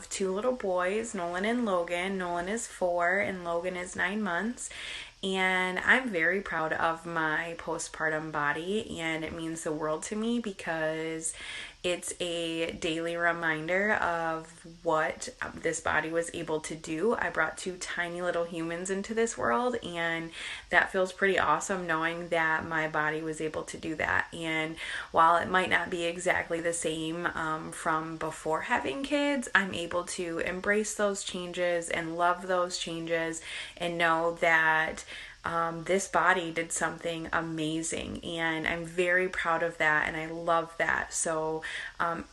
have 2 little boys, Nolan and Logan. Nolan is 4 and Logan is 9 months. And I'm very proud of my postpartum body, and it means the world to me because it's a daily reminder of what this body was able to do. I brought 2 tiny little humans into this world, and that feels pretty awesome knowing that my body was able to do that. And while it might not be exactly the same from before having kids, I'm able to embrace those changes and love those changes and know that this body did something amazing, and I'm very proud of that, and I love that. So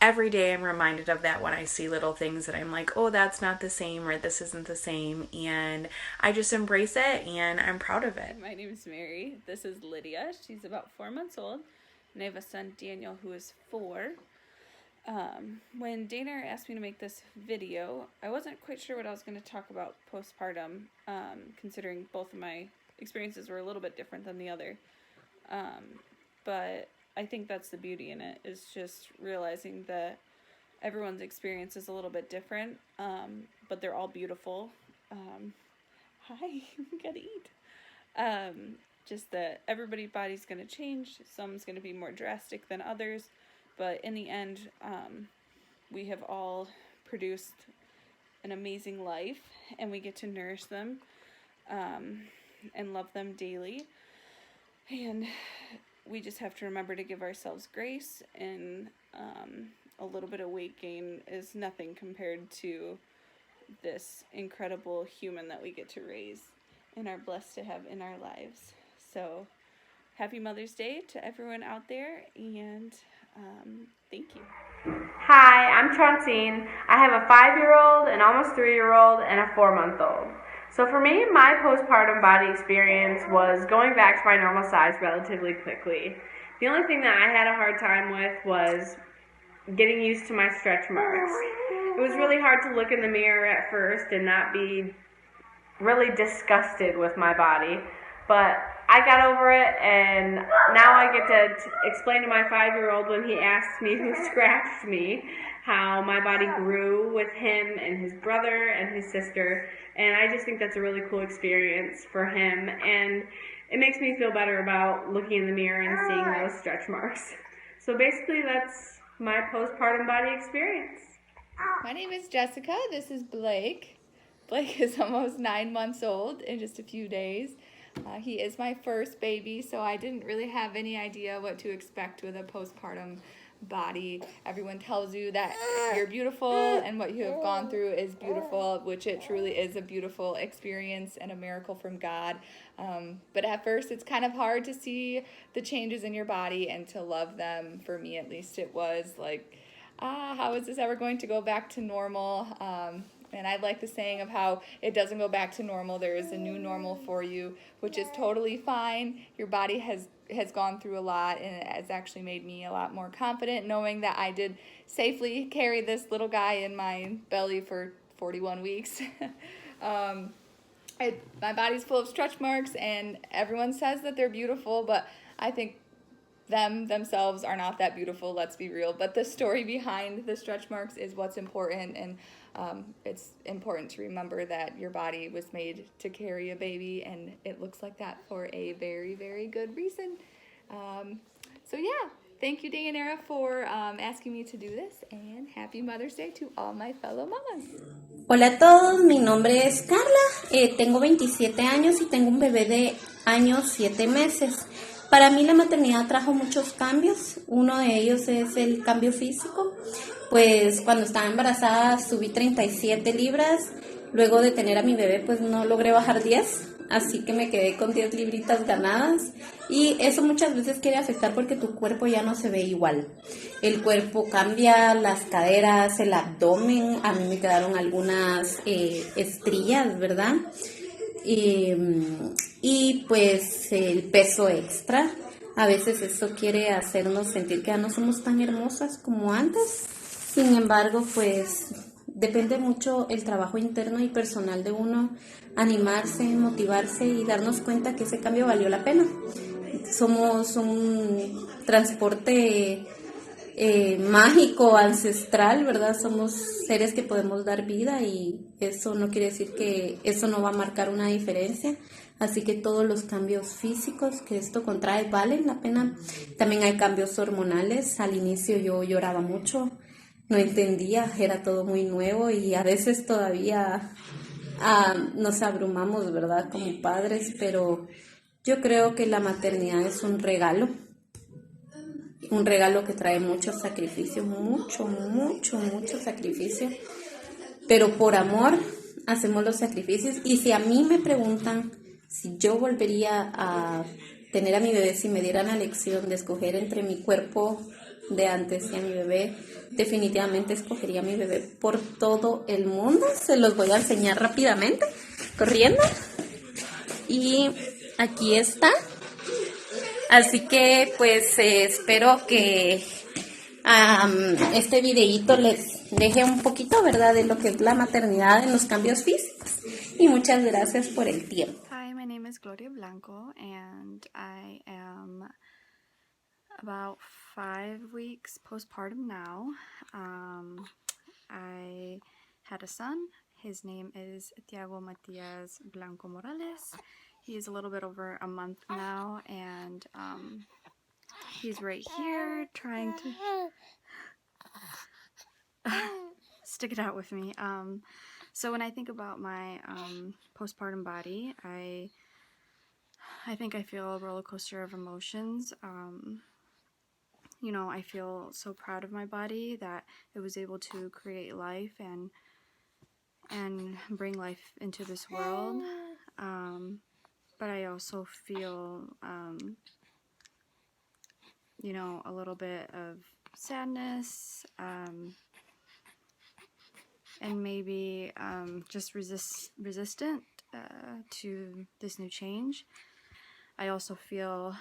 every day I'm reminded of that when I see little things that I'm like, oh, that's not the same, or this isn't the same, and I just embrace it, and I'm proud of it. My name is Mary. This is Lydia. She's about 4 months old, and I have a son, Daniel, who is 4. When Dana asked me to make this video, I wasn't quite sure what I was going to talk about postpartum, considering both of my experiences were a little bit different than the other. But I think that's the beauty in it, is just realizing that everyone's experience is a little bit different, but they're all beautiful. Hi, we gotta eat. Just that everybody's body's going to change. Some's going to be more drastic than others. But in the end, we have all produced an amazing life, and we get to nourish them and love them daily. And we just have to remember to give ourselves grace, and a little bit of weight gain is nothing compared to this incredible human that we get to raise and are blessed to have in our lives. So happy Mother's Day to everyone out there, and thank you. Hi, I'm Chauncine. I have a 5-year-old, an almost 3-year-old, and a 4-month-old. So for me, my postpartum body experience was going back to my normal size relatively quickly. The only thing that I had a hard time with was getting used to my stretch marks. It was really hard to look in the mirror at first and not be really disgusted with my body. But I got over it, and now I get to explain to my 5-year-old when he asks me who scratched me, how my body grew with him and his brother and his sister. And I just think that's a really cool experience for him. And it makes me feel better about looking in the mirror and seeing those stretch marks. So basically, that's my postpartum body experience. My name is Jessica. This is Blake. Blake is almost 9 months old in just a few days. He is my first baby, so I didn't really have any idea what to expect with a postpartum body. Everyone tells you that you're beautiful and what you have gone through is beautiful, which it truly is a beautiful experience and a miracle from God. But at first, it's kind of hard to see the changes in your body and to love them. For me, at least, it was like, how is this ever going to go back to normal? And I like the saying of how it doesn't go back to normal. There is a new normal for you, which is totally fine. Your body has gone through a lot, and it has actually made me a lot more confident knowing that I did safely carry this little guy in my belly for 41 weeks. My body's full of stretch marks, and everyone says that they're beautiful, but I think themselves are not that beautiful, let's be real. But the story behind the stretch marks is what's important, and it's important to remember that your body was made to carry a baby, and it looks like that for a very, very good reason. So yeah, thank you, Dayanara, for asking me to do this, and happy Mother's Day to all my fellow mamas. Hola a todos, mi nombre es Carla, tengo 27 años y tengo un bebé de años 7 meses. Para mí la maternidad trajo muchos cambios. Uno de ellos es el cambio físico. Pues cuando estaba embarazada subí 37 libras. Luego de tener a mi bebé pues no logré bajar 10. Así que me quedé con 10 libritas ganadas. Y eso muchas veces quiere afectar porque tu cuerpo ya no se ve igual. El cuerpo cambia, las caderas, el abdomen. A mí me quedaron algunas estrías, ¿verdad? Y pues el peso extra, a veces eso quiere hacernos sentir que ya no somos tan hermosas como antes. Sin embargo, pues depende mucho el trabajo interno y personal de uno, animarse, motivarse y darnos cuenta que ese cambio valió la pena. Somos un transporte mágico, ancestral, ¿verdad? Somos seres que podemos dar vida y eso no quiere decir que eso no va a marcar una diferencia. Así que todos los cambios físicos que esto contrae valen la pena. También hay cambios hormonales. Al inicio yo lloraba mucho, no entendía, era todo muy nuevo y a veces todavía nos abrumamos, ¿verdad? Como padres, pero yo creo que la maternidad es un regalo que trae mucho sacrificio, mucho sacrificio, pero por amor hacemos los sacrificios. Y si a mí me preguntan si yo volvería a tener a mi bebé, si me dieran la elección de escoger entre mi cuerpo de antes y a mi bebé, definitivamente escogería a mi bebé por todo el mundo. Se los voy a enseñar rápidamente, corriendo. Y aquí está. Así que pues espero que este videíto les deje un poquito, ¿verdad?, de lo que es la maternidad en los cambios físicos. Y muchas gracias por el tiempo. Hi, my name is Gloria Blanco and I am about 5 weeks postpartum now. I had a son. His name is Tiago Matias Blanco Morales. He's a little bit over a month now, and he's right here trying to stick it out with me. So when I think about my postpartum body, I think I feel a roller coaster of emotions. You know, I feel so proud of my body that it was able to create life and bring life into this world. But I also feel, you know, a little bit of sadness, and maybe just resistant to this new change. I also feel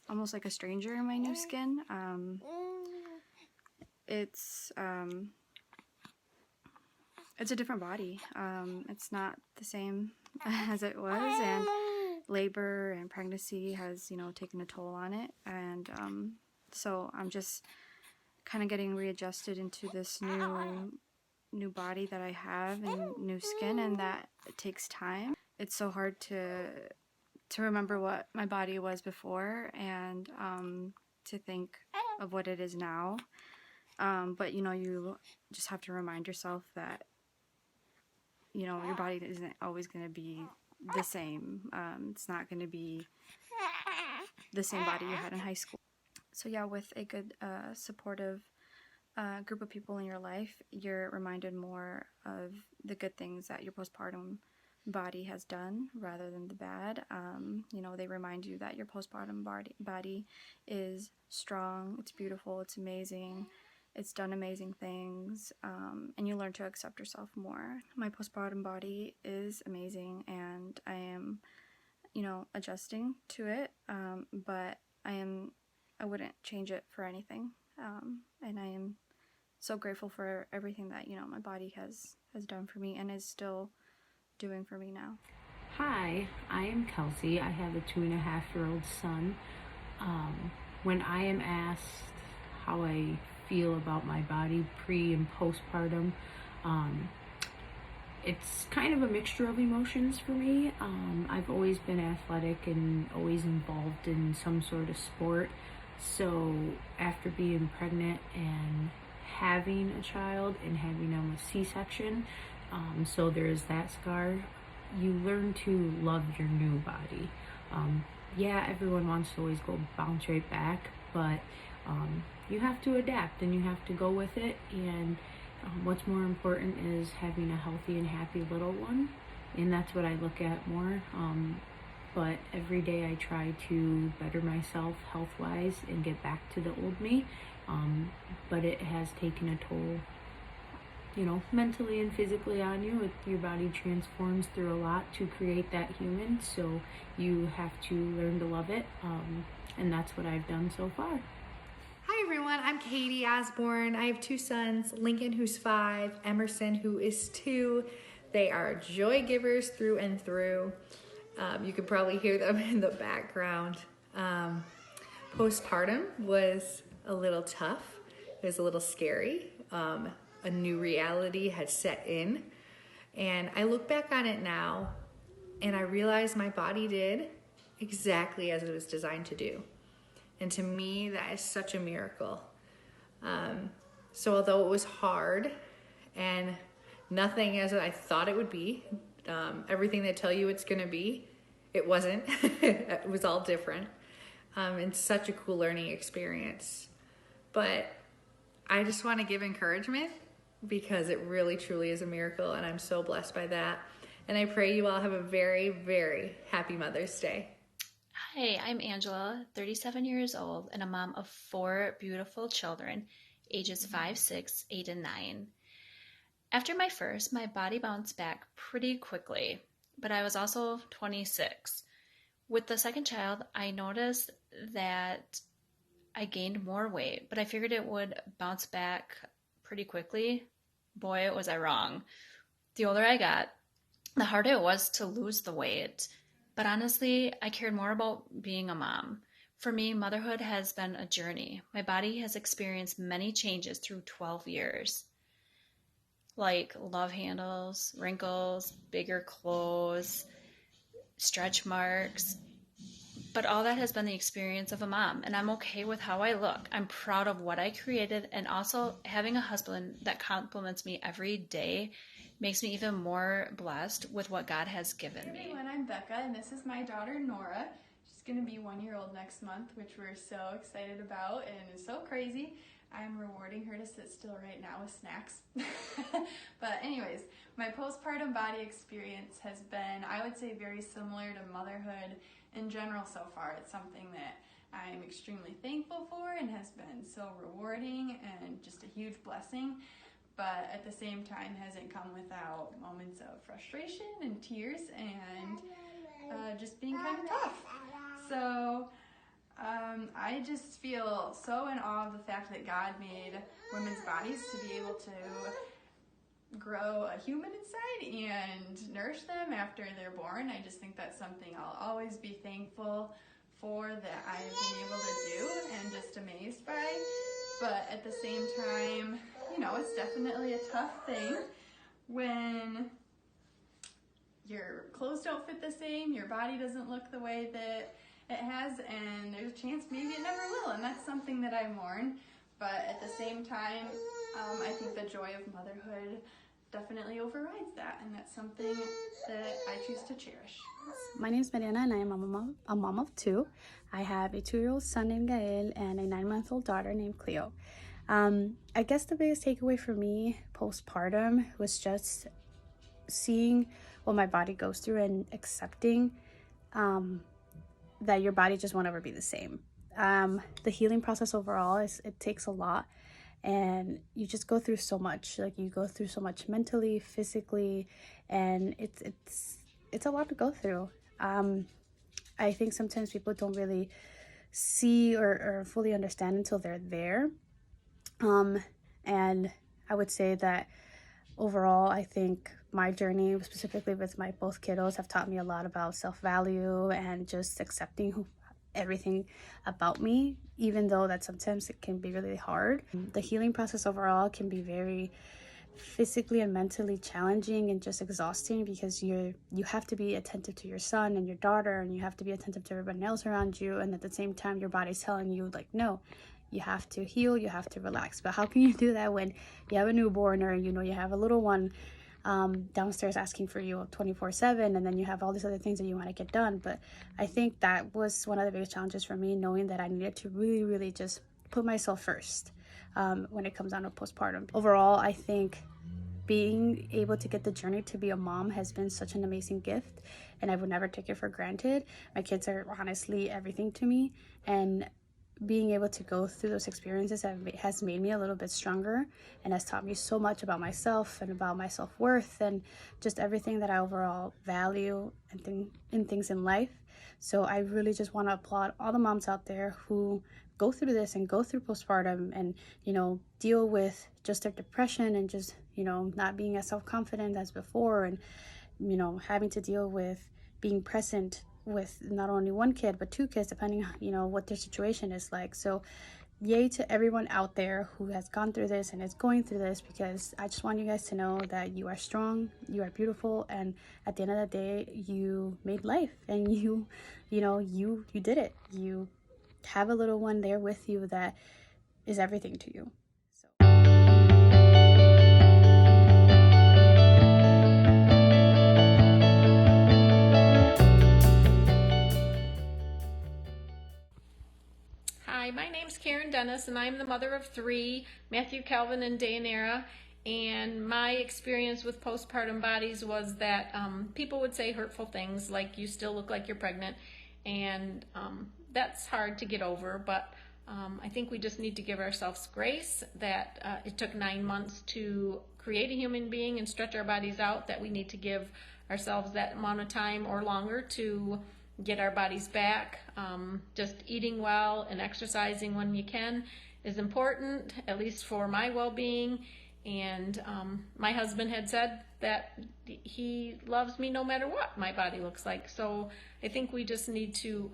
almost like a stranger in my new skin. It's a different body. It's not the same as it was, and labor and pregnancy has, you know, taken a toll on it, and so I'm just kind of getting readjusted into this new body that I have and new skin, and that it takes time. It's so hard to remember what my body was before and to think of what it is now, but you know, you just have to remind yourself that, you know, your body isn't always going to be the same. It's not going to be the same body you had in high school. So yeah, with a good supportive group of people in your life, you're reminded more of the good things that your postpartum body has done rather than the bad. You know, they remind you that your postpartum body is strong, it's beautiful, it's amazing. It's done amazing things, and you learn to accept yourself more. My postpartum body is amazing, and I am, you know, adjusting to it, but I wouldn't change it for anything, and I am so grateful for everything that, you know, my body has done for me and is still doing for me now. Hi, I am Kelsey. I have a 2.5-year-old son. When I am asked how I feel about my body pre and postpartum, it's kind of a mixture of emotions for me. I've always been athletic and always involved in some sort of sport, so after being pregnant and having a child and having a C-section, so there's that scar, you learn to love your new body. Yeah, everyone wants to always go bounce right back, but you have to adapt and you have to go with it, and what's more important is having a healthy and happy little one, and that's what I look at more. But every day I try to better myself health-wise and get back to the old me, but it has taken a toll, you know, mentally and physically on you. Your body transforms through a lot to create that human, so you have to learn to love it, and that's what I've done so far. Hi everyone, I'm Katie Osborne. I have 2 sons, Lincoln who's 5, Emerson who is 2. They are joy givers through and through. You can probably hear them in the background. Postpartum was a little tough. It was a little scary. A new reality had set in. And I look back on it now and I realize my body did exactly as it was designed to do. And to me, that is such a miracle. So although it was hard and nothing as I thought it would be, everything they tell you it's gonna be, it wasn't. It was all different. And such a cool learning experience. But I just want to give encouragement because it really truly is a miracle and I'm so blessed by that. And I pray you all have a very, very happy Mother's Day. Hi, I'm Angela, 37 years old and a mom of 4 beautiful children, ages 5, 6, 8, and 9. After my first, my body bounced back pretty quickly, but I was also 26. With the second child, I noticed that I gained more weight, but I figured it would bounce back pretty quickly. Boy, was I wrong. The older I got, the harder it was to lose the weight. But honestly, I cared more about being a mom. For me, motherhood has been a journey. My body has experienced many changes through 12 years. Like love handles, wrinkles, bigger clothes, stretch marks. But all that has been the experience of a mom, and I'm okay with how I look. I'm proud of what I created, and also having a husband that compliments me every day makes me even more blessed with what God has given me. Hey everyone, I'm Becca, and this is my daughter Nora. She's going to be 1 year old next month, which we're so excited about, and it's so crazy. I'm rewarding her to sit still right now with snacks. But anyways, my postpartum body experience has been, I would say, very similar to motherhood in general so far. It's something that I'm extremely thankful for and has been so rewarding and just a huge blessing. But at the same time hasn't come without moments of frustration and tears and just being kind of tough. So I just feel so in awe of the fact that God made women's bodies to be able to grow a human inside and nourish them after they're born. I just think that's something I'll always be thankful for that I've been able to do and just amazed by. But at the same time, you know, it's definitely a tough thing when your clothes don't fit the same, your body doesn't look the way that it has, and there's a chance maybe it never will, and that's something that I mourn. But at the same time, I think the joy of motherhood definitely overrides that, and that's something that I choose to cherish. My name is Mariana, and I am a mom of 2. I have a 2-year-old son named Gael and a 9-month-old daughter named Cleo. I guess the biggest takeaway for me postpartum was just seeing what my body goes through and accepting that your body just won't ever be the same. The healing process overall it takes a lot, and you just go through so much. Like, you go through so much mentally, physically, and it's a lot to go through. I think sometimes people don't really see or fully understand until they're there. And I would say that overall, I think my journey, specifically with my both kiddos, have taught me a lot about self-value and just accepting everything about me, even though that sometimes it can be really hard. The healing process overall can be very physically and mentally challenging and just exhausting, because you have to be attentive to your son and your daughter, and you have to be attentive to everyone else around you, and at the same time your body's telling you, like, no, you have to heal, you have to relax. But how can you do that when you have a newborn, or you have a little one downstairs asking for you 24/7, and then you have all these other things that you want to get done? But I think that was one of the biggest challenges for me, knowing that I needed to really, really just put myself first when it comes down to postpartum. Overall, I think being able to get the journey to be a mom has been such an amazing gift, and I would never take it for granted. My kids are honestly everything to me, and being able to go through those experiences has made me a little bit stronger, and has taught me so much about myself and about my self-worth and just everything that I overall value in things in life. So I really just want to applaud all the moms out there who go through this and go through postpartum and, deal with just their depression and just, not being as self-confident as before, and, having to deal with being present with not only one kid but 2 kids, depending on what their situation is like. So yay to everyone out there who has gone through this and is going through this, because I just want you guys to know that you are strong, you are beautiful, and at the end of the day, you made life, and you did it. You have a little one there with you that is everything to you. Hi, my name's Karen Dennis, and I'm the mother of 3, Matthew, Calvin, and Dayanara. And my experience with postpartum bodies was that people would say hurtful things like, you still look like you're pregnant, and that's hard to get over, but I think we just need to give ourselves grace that it took 9 months to create a human being and stretch our bodies out, that we need to give ourselves that amount of time or longer to get our bodies back. Just eating well and exercising when you can is important, at least for my well-being. And my husband had said that he loves me no matter what my body looks like. So I think we just need to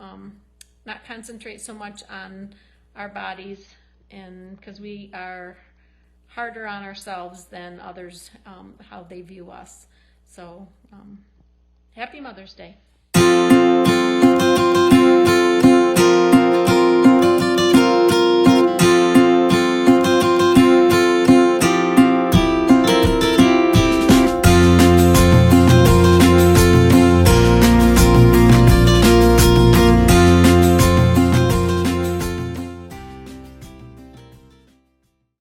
not concentrate so much on our bodies, and because we are harder on ourselves than others, how they view us. So happy Mother's Day.